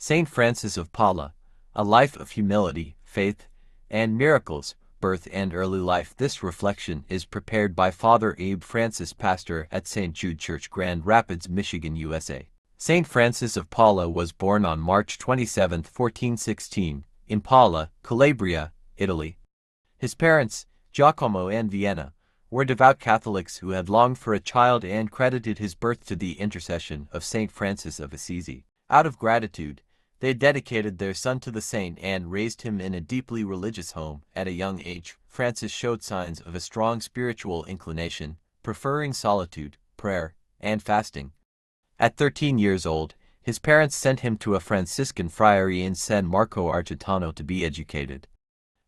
Saint Francis of Paula, a life of humility, faith, and miracles, birth and early life. This reflection is prepared by Father Abe Francis, pastor at St. Jude Church, Grand Rapids, Michigan, USA. Saint Francis of Paula was born on March 27, 1416, in Paula, Calabria, Italy. His parents, Giacomo and Vienna, were devout Catholics who had longed for a child and credited his birth to the intercession of Saint Francis of Assisi. Out of gratitude, they dedicated their son to the saint and raised him in a deeply religious home. At a young age, Francis showed signs of a strong spiritual inclination, preferring solitude, prayer, and fasting. At 13 years old, his parents sent him to a Franciscan friary in San Marco Argentano to be educated.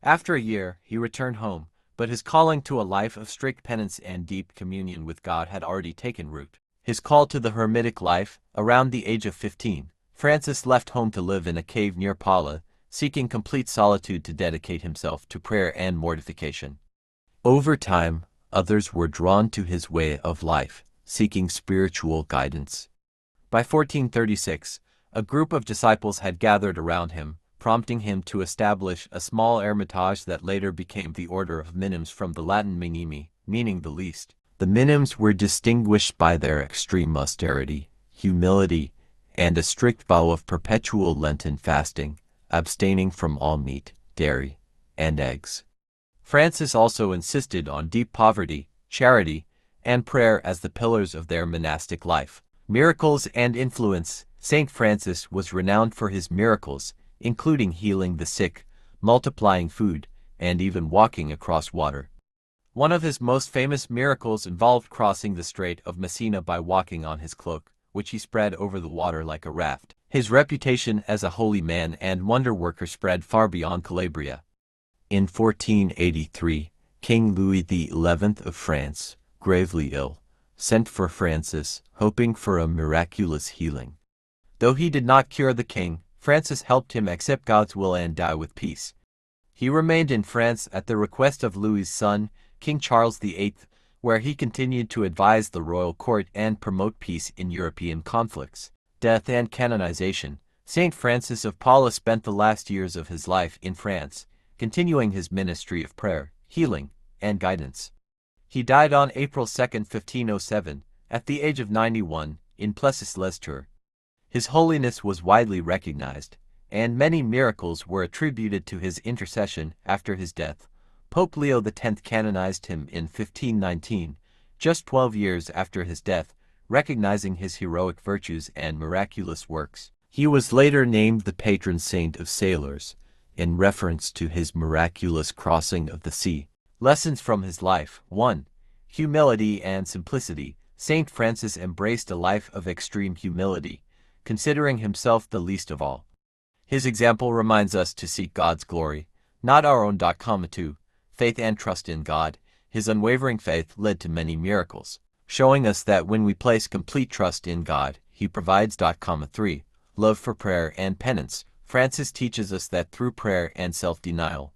After a year, he returned home, but his calling to a life of strict penance and deep communion with God had already taken root. His call to the hermitic life, around the age of 15, Francis left home to live in a cave near Paula, seeking complete solitude to dedicate himself to prayer and mortification. Over time, others were drawn to his way of life, seeking spiritual guidance. By 1436, a group of disciples had gathered around him, prompting him to establish a small hermitage that later became the Order of Minims, from the Latin minimi, meaning the least. The Minims were distinguished by their extreme austerity, humility, and a strict vow of perpetual Lenten fasting, abstaining from all meat, dairy, and eggs. Francis also insisted on deep poverty, charity, and prayer as the pillars of their monastic life. Miracles and influence. Saint Francis was renowned for his miracles, including healing the sick, multiplying food, and even walking across water. One of his most famous miracles involved crossing the Strait of Messina by walking on his cloak, which he spread over the water like a raft. His reputation as a holy man and wonder-worker spread far beyond Calabria. In 1483, King Louis XI of France, gravely ill, sent for Francis, hoping for a miraculous healing. Though he did not cure the king, Francis helped him accept God's will and die with peace. He remained in France at the request of Louis's son, King Charles VIII, where he continued to advise the royal court and promote peace in European conflicts. Death and canonization. Saint Francis of Paula spent the last years of his life in France, continuing his ministry of prayer, healing, and guidance. He died on April 2, 1507, at the age of 91, in Plessis-les-Tours. His holiness was widely recognized, and many miracles were attributed to his intercession. After his death, Pope Leo X canonized him in 1519, just 12 years after his death, recognizing his heroic virtues and miraculous works. He was later named the patron saint of sailors, in reference to his miraculous crossing of the sea. Lessons from his life. 1. Humility and simplicity. Saint Francis embraced a life of extreme humility, considering himself the least of all. His example reminds us to seek God's glory, not our own. 2. Faith and trust in God. His unwavering faith led to many miracles, showing us that when we place complete trust in God, He provides. 3. Love for prayer and penance. Francis teaches us that through prayer and self-denial,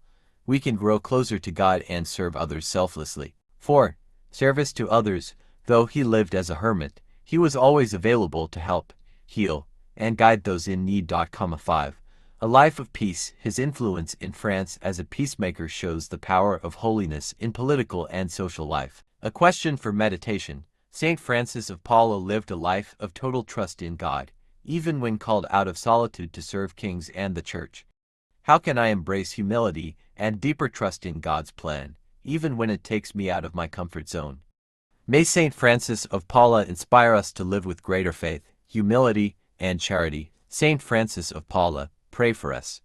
we can grow closer to God and serve others selflessly. 4. Service to others. Though he lived as a hermit, he was always available to help, heal, and guide those in need. 5. A life of peace. His influence in France as a peacemaker shows the power of holiness in political and social life. A question for meditation. Saint Francis of Paula lived a life of total trust in God, even when called out of solitude to serve kings and the church. How can I embrace humility and deeper trust in God's plan, even when it takes me out of my comfort zone? May Saint Francis of Paula inspire us to live with greater faith, humility, and charity. Saint Francis of Paula, pray for us.